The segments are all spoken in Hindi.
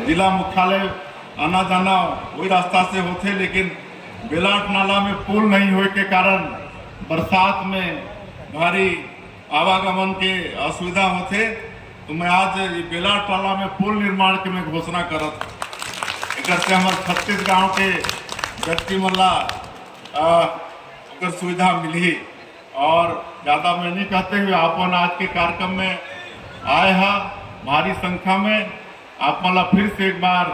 जिला मुख्यालय आना जाना वही रास्ता से होते, लेकिन बेलाट नाला में पुल नहीं होने के कारण बरसात में भारी आवागमन के असुविधा होते। तो मैं आज बेलाट नाला में पुल निर्माण की मैं घोषणा करत से हमारे 36 गांव के व्यक्ति मल्ला सुविधा मिली। और ज़्यादा मैं नहीं कहते हुए आपन आज के कार्यक्रम में आए हैं भारी संख्या में। आप मला फिर से एक बार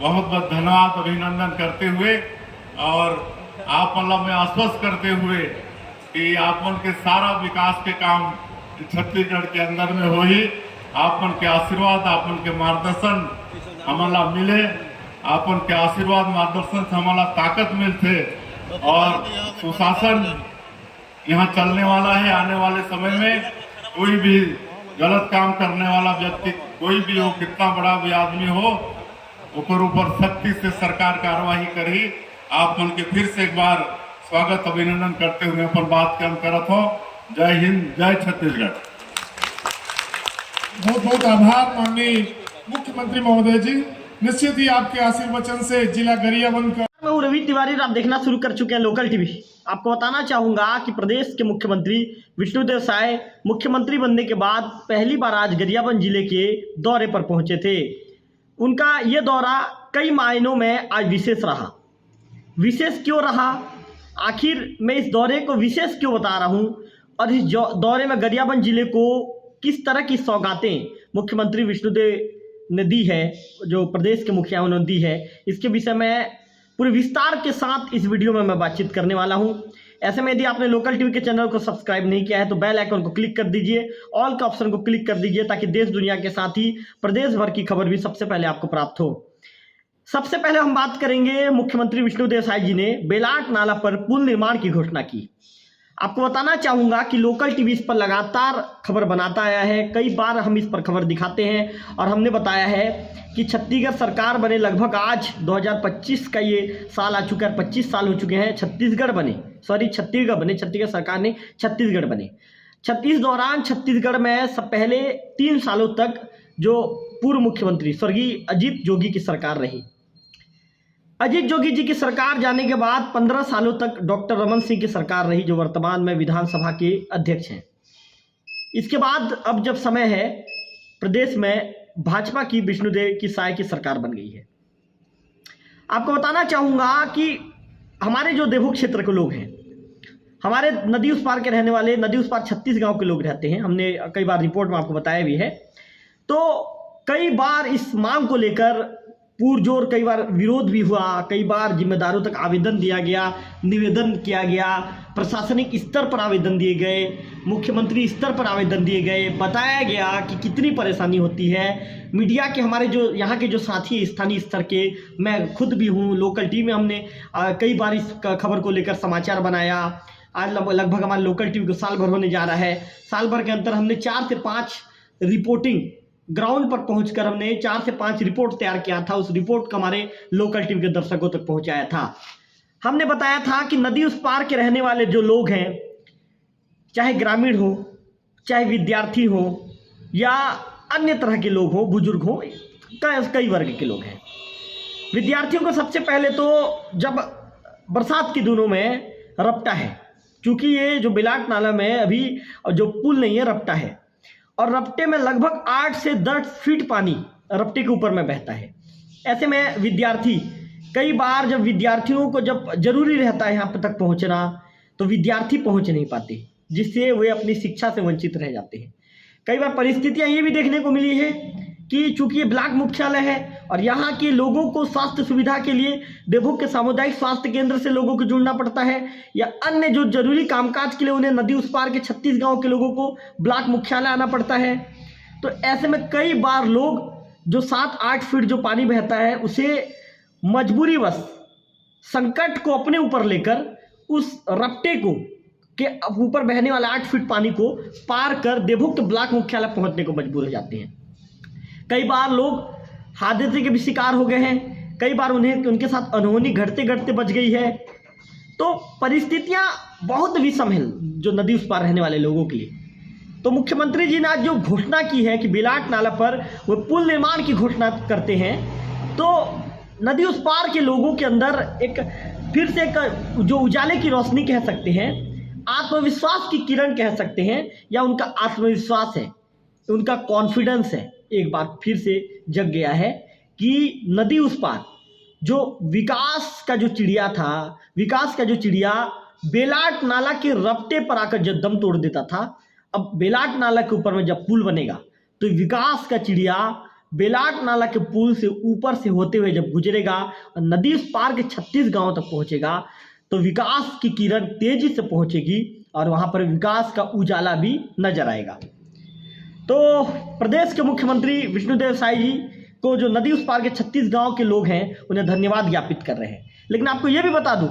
बहुत बहुत धन्यवाद अभिनंदन करते हुए और आप मला में आश्वस्त करते हुए कि आपन के सारा विकास के काम छत्तीसगढ़ के अंदर में हो ही। आपन के आशीर्वाद, आपन के मार्गदर्शन हमारा मिले। आपन के आशीर्वाद मार्गदर्शन से हमारा ताकत मिलते और सुशासन यहाँ चलने वाला है। आने वाले समय में कोई भी गलत काम करने वाला व्यक्ति कोई भी हो, कितना बड़ा भी आदमी हो, ऊपर सख्ती से सरकार कार्रवाई करी। आप उनके फिर से एक बार स्वागत अभिनंदन करते हुए अपन बात के अंत करत हो। जय हिंद, जय छत्तीसगढ़। बहुत बहुत आभार माननीय मुख्यमंत्री महोदय जी। निश्चित ही आपके आशीर्वचन से जिला गरियाबंद का मैं रवि तिवारी, आप देखना शुरू कर चुके हैं लोकल टीवी। आपको बताना चाहूंगा कि प्रदेश के मुख्यमंत्री विष्णुदेव साय मुख्यमंत्री बनने के बाद पहली बार आज गरियाबंद जिले के दौरे पर पहुंचे थे। उनका ये दौरा कई मायनों में आज विशेष रहा। विशेष क्यों रहा, आखिर मैं इस दौरे को विशेष क्यों बता रहा हूं और इस दौरे में गरियाबंद जिले को किस तरह की सौगातें मुख्यमंत्री विष्णुदेव ने दी है, जो प्रदेश के मुखिया उन्होंने दी है, इसके विषय में पूरे विस्तार के साथ इस वीडियो में मैं बातचीत करने वाला हूं। ऐसे में यदि आपने लोकल टीवी के चैनल को सब्सक्राइब नहीं किया है तो बेल आइकन को क्लिक कर दीजिए, ऑल के ऑप्शन को क्लिक कर दीजिए, ताकि देश दुनिया के साथ ही प्रदेश भर की खबर भी सबसे पहले आपको प्राप्त हो। सबसे पहले हम बात करेंगे, मुख्यमंत्री विष्णुदेव साय जी ने बेलाट नाला पर पुल निर्माण की घोषणा की। आपको बताना चाहूंगा कि लोकल टीवी इस पर लगातार खबर बनाता आया है, कई बार हम इस पर खबर दिखाते हैं और हमने बताया है कि छत्तीसगढ़ सरकार बने लगभग आज 2025 का ये साल आ चुका है, 25 साल हो चुके हैं छत्तीसगढ़ छत्तीसगढ़ सरकार ने छत्तीसगढ़ बने। इस दौरान छत्तीसगढ़ में सब पहले 3 सालों तक जो पूर्व मुख्यमंत्री स्वर्गीय अजीत जोगी की सरकार रही। अजीत जोगी जी की सरकार जाने के बाद 15 सालों तक डॉक्टर रमन सिंह की सरकार रही, जो वर्तमान में विधानसभा के अध्यक्ष हैं। इसके बाद अब जब समय है, प्रदेश में भाजपा की विष्णुदेव की साय की सरकार बन गई है। आपको बताना चाहूंगा कि हमारे जो देवभूमि क्षेत्र के लोग हैं, हमारे नदी उस पार के रहने वाले, नदी उस पार 36 गांव के लोग रहते हैं, हमने कई बार रिपोर्ट में आपको बताया भी है। तो कई बार इस मांग को लेकर पुरजोर कई बार विरोध भी हुआ, कई बार जिम्मेदारों तक आवेदन दिया गया, निवेदन किया गया, प्रशासनिक स्तर पर आवेदन दिए गए, मुख्यमंत्री स्तर पर आवेदन दिए गए, बताया गया कि कितनी परेशानी होती है। मीडिया के हमारे जो यहाँ के जो साथी स्थानीय स्तर के, मैं खुद भी हूँ, लोकल टीवी में हमने कई बार इस खबर को लेकर समाचार बनाया। आज लगभग हमारे लोकल टीवी को साल भर होने जा रहा है। साल भर के अंतर हमने 4 से 5 रिपोर्टिंग ग्राउंड पर पहुंचकर हमने 4 से 5 रिपोर्ट तैयार किया था। उस रिपोर्ट को हमारे लोकल टीवी के दर्शकों तक पहुंचाया था। हमने बताया था कि नदी उस पार के रहने वाले जो लोग हैं, चाहे ग्रामीण हो, चाहे विद्यार्थी हो या अन्य तरह के लोग हो, बुजुर्ग हो, कई वर्ग के लोग हैं। विद्यार्थियों को सबसे पहले तो जब बरसात के दिनों में रपटा है, क्योंकि ये जो बेलाट नाला में अभी जो पुल नहीं है, रपटा है, और रपटे में लगभग 8 से 10 फीट पानी रपटे के ऊपर में बहता है। ऐसे में विद्यार्थी, कई बार जब विद्यार्थियों को जब जरूरी रहता है यहाँ तक पहुँचना, तो विद्यार्थी पहुँच नहीं पाते, जिससे वे अपनी शिक्षा से वंचित रह जाते हैं। कई बार परिस्थितियाँ ये भी देखने को मिली है कि चूंकि ये ब्लॉक मुख्यालय है और यहाँ के लोगों को स्वास्थ्य सुविधा के लिए देवभूमि के सामुदायिक स्वास्थ्य केंद्र से लोगों को जुड़ना पड़ता है, या अन्य जो जरूरी कामकाज के लिए उन्हें नदी उस पार के 36 गांव के लोगों को ब्लॉक मुख्यालय आना पड़ता है। तो ऐसे में कई बार लोग जो 7-8 फीट जो पानी बहता है, उसे मजबूरीवश संकट को अपने ऊपर लेकर उस रपटे को के ऊपर बहने वाले 8 फीट पानी को पार कर देवभूमि के ब्लॉक मुख्यालय पहुंचने को मजबूर हो जाते हैं। कई बार लोग हादसे के भी शिकार हो गए हैं, कई बार उनके साथ अनहोनी घटते घटते बच गई है। तो परिस्थितियां बहुत विषम हैं जो नदी उस पार रहने वाले लोगों के लिए। तो मुख्यमंत्री जी ने आज जो घोषणा की है कि बेलाट नाला पर वो पुल निर्माण की घोषणा करते हैं, तो नदी उस पार के लोगों के अंदर एक फिर से एक जो उजाले की रोशनी कह सकते हैं, आत्मविश्वास की किरण कह सकते हैं, या उनका आत्मविश्वास है, उनका कॉन्फिडेंस है, एक बार फिर से जग गया है कि नदी उस पार जो विकास का जो चिड़िया था, विकास का जो चिड़िया बेलाट नाला के रपटे पर आकर जब दम तोड़ देता था, अब बेलाट नाला के ऊपर में जब पुल बनेगा तो विकास का चिड़िया बेलाट नाला के पुल से ऊपर से होते हुए जब गुजरेगा और नदी उस पार के 36 गांव तक पहुंचेगा तो विकास की किरण तेजी से पहुंचेगी और वहां पर विकास का उजाला भी नजर आएगा। तो प्रदेश के मुख्यमंत्री विष्णुदेव साय जी को जो नदी उस पार के 36 गांव के लोग हैं उन्हें धन्यवाद ज्ञापित कर रहे हैं। लेकिन आपको यह भी बता दूं,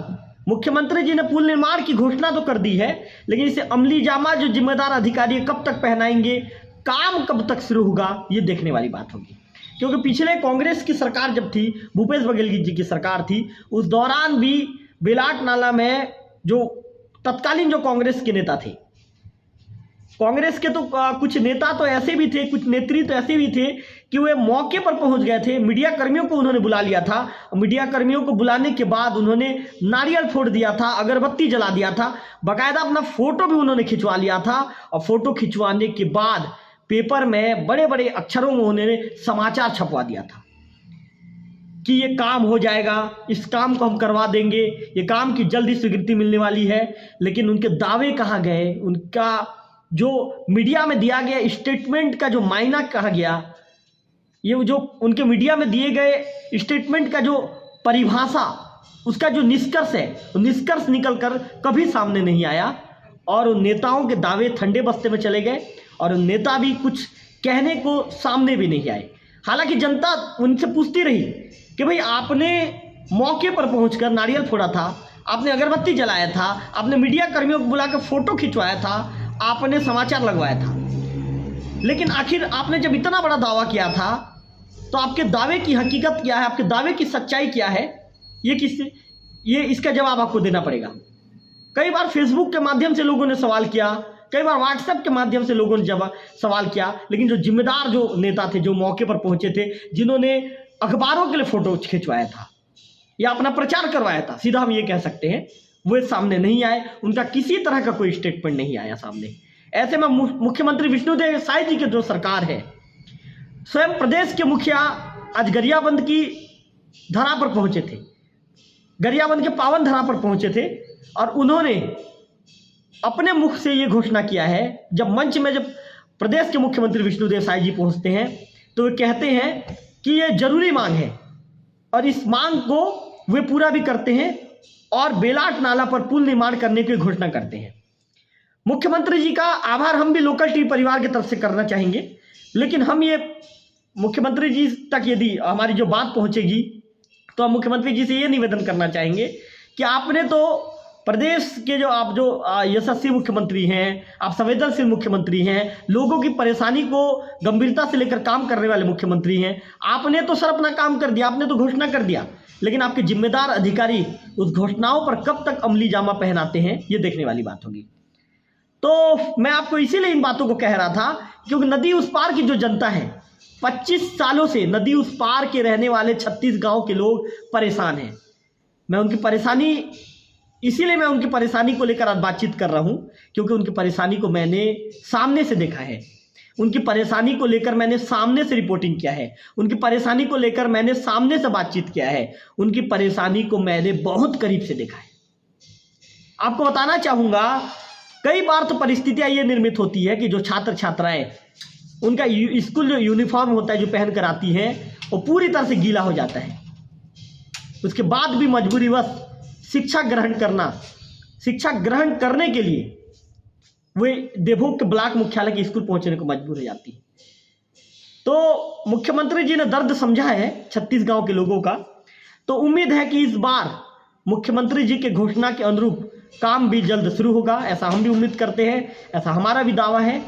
मुख्यमंत्री जी ने पुल निर्माण की घोषणा तो कर दी है, लेकिन इसे अमली जामा जो जिम्मेदार अधिकारी कब तक पहनाएंगे, काम कब तक शुरू होगा, ये देखने वाली बात होगी। क्योंकि पिछले कांग्रेस की सरकार जब थी, भूपेश बघेल जी की सरकार थी, उस दौरान भी बेलाट नाला में जो तत्कालीन जो कांग्रेस के नेता थे, कांग्रेस के तो कुछ नेता तो ऐसे भी थे, कुछ नेत्री तो ऐसे भी थे कि वे मौके पर पहुंच गए थे। मीडिया कर्मियों को उन्होंने बुला लिया था, मीडिया कर्मियों को बुलाने के बाद उन्होंने नारियल फोड़ दिया था, अगरबत्ती जला दिया था, बाकायदा अपना फोटो भी उन्होंने खिंचवा लिया था और फोटो खिंचवाने के बाद पेपर में बड़े बड़े अक्षरों में उन्होंने समाचार छपवा दिया था कि ये काम हो जाएगा, इस काम को हम करवा देंगे, ये काम की जल्दी स्वीकृति मिलने वाली है। लेकिन उनके दावे कहाँ गए, उनका जो मीडिया में दिया गया स्टेटमेंट का जो मायना कहा गया, ये जो उनके मीडिया में दिए गए स्टेटमेंट का जो परिभाषा, उसका जो निष्कर्ष है, निष्कर्ष निकल कर कभी सामने नहीं आया और उन नेताओं के दावे ठंडे बस्ते में चले गए और उन नेता भी कुछ कहने को सामने भी नहीं आए। हालांकि जनता उनसे पूछती रही कि भाई आपने मौके पर पहुंचकर नारियल फोड़ा था, आपने अगरबत्ती जलाया था, आपने मीडिया कर्मियों को बुलाकर फोटो खिंचवाया था, आपने समाचार लगवाया था, लेकिन आखिर आपने जब इतना बड़ा दावा किया था तो आपके दावे की हकीकत क्या है, आपके दावे की सच्चाई क्या है, ये इसका जवाब आपको देना पड़ेगा। कई बार फेसबुक के माध्यम से लोगों ने सवाल किया, कई बार व्हाट्सएप के माध्यम से लोगों ने सवाल किया, लेकिन जो जिम्मेदार जो नेता थे, जो मौके पर पहुंचे थे, जिन्होंने अखबारों के लिए फोटो खिंचवाया था या अपना प्रचार करवाया था, सीधा हम ये कह सकते हैं, वे सामने नहीं आए, उनका किसी तरह का कोई स्टेटमेंट नहीं आया सामने। ऐसे में मुख्यमंत्री विष्णुदेव साय जी की जो सरकार है, स्वयं प्रदेश के मुखिया आज गरियाबंद की धरा पर पहुंचे थे, गरियाबंद के पावन धरा पर पहुंचे थे और उन्होंने अपने मुख से ये घोषणा किया है। जब मंच में जब प्रदेश के मुख्यमंत्री विष्णुदेव साय जी पहुंचते हैं तो वे कहते हैं कि ये जरूरी मांग है और इस मांग को वे पूरा भी करते हैं और बेलाट नाला पर पुल निर्माण करने की घोषणा करते हैं। मुख्यमंत्री जी का आभार हम भी लोकल टीवी परिवार की तरफ से करना चाहेंगे, लेकिन हम ये मुख्यमंत्री जी तक यदि हमारी जो बात पहुंचेगी तो हम मुख्यमंत्री जी से ये निवेदन करना चाहेंगे कि आपने तो प्रदेश के जो आप जो यशस्वी मुख्यमंत्री हैं, आप संवेदनशील मुख्यमंत्री हैं, लोगों की परेशानी को गंभीरता से लेकर काम करने वाले मुख्यमंत्री हैं, आपने तो सर अपना काम कर दिया, आपने तो घोषणा कर दिया, लेकिन आपके जिम्मेदार अधिकारी उस घोषणाओं पर कब तक अमली जामा पहनाते हैं, ये देखने वाली बात होगी। तो मैं आपको इसीलिए इन बातों को कह रहा था क्योंकि नदी उस पार की जो जनता है, 25 सालों से नदी उस पार के रहने वाले 36 गांव के लोग परेशान हैं। मैं उनकी परेशानी को लेकर आज बातचीत कर रहा हूं क्योंकि उनकी परेशानी को मैंने सामने से देखा है, उनकी परेशानी को लेकर मैंने सामने से रिपोर्टिंग किया है, उनकी परेशानी को लेकर मैंने सामने से बातचीत किया है, उनकी परेशानी को मैंने बहुत करीब से देखा है। आपको बताना चाहूँगा, कई बार तो परिस्थितियाँ ये निर्मित होती है कि जो छात्र छात्राएँ उनका स्कूल जो यूनिफॉर्म होता है जो पहन कर आती है वो पूरी तरह से गीला हो जाता है, उसके बाद भी मजबूरीवश शिक्षा ग्रहण करने के लिए वे देवभोग के ब्लॉक मुख्यालय के स्कूल पहुंचने को मजबूर हो जाती है। तो मुख्यमंत्री जी ने दर्द समझा है 36 गांव के लोगों का, तो उम्मीद है कि इस बार मुख्यमंत्री जी के घोषणा के अनुरूप काम भी जल्द शुरू होगा, ऐसा हम भी उम्मीद करते हैं, ऐसा हमारा भी दावा है।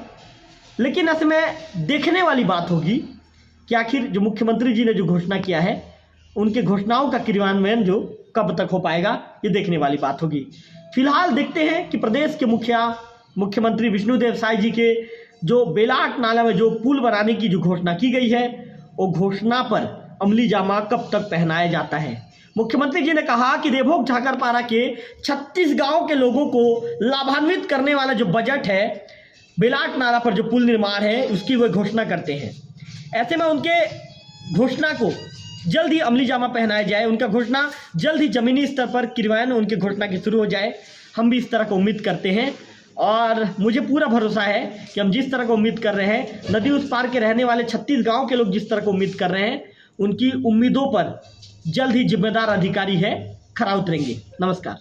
लेकिन ऐसे में देखने वाली बात होगी कि आखिर जो मुख्यमंत्री जी ने जो घोषणा किया है उनके घोषणाओं का क्रियान्वयन जो कब तक हो पाएगा, ये देखने वाली बात होगी। फिलहाल देखते हैं कि प्रदेश के मुख्यमंत्री विष्णुदेव साय जी के जो बेलाट नाला में जो पुल बनाने की जो घोषणा की गई है, वो घोषणा पर अमली जामा कब तक पहनाया जाता है। मुख्यमंत्री जी ने कहा कि देवभोग झाकरपारा के 36 गांव के लोगों को लाभान्वित करने वाला जो बजट है, बेलाट नाला पर जो पुल निर्माण है उसकी वो घोषणा करते हैं। ऐसे में उनके घोषणा को जल्द ही अमली जामा पहनाया जाए, उनका घोषणा जल्द ही जमीनी स्तर पर क्रियान्वयन उनकी घोषणा की शुरू हो जाए। हम भी इस तरह को उम्मीद करते हैं और मुझे पूरा भरोसा है कि हम जिस तरह को उम्मीद कर रहे हैं, नदी उस पार के रहने वाले 36 गांव के लोग जिस तरह को उम्मीद कर रहे हैं, उनकी उम्मीदों पर जल्द ही जिम्मेदार अधिकारी है खरा उतरेंगे। नमस्कार।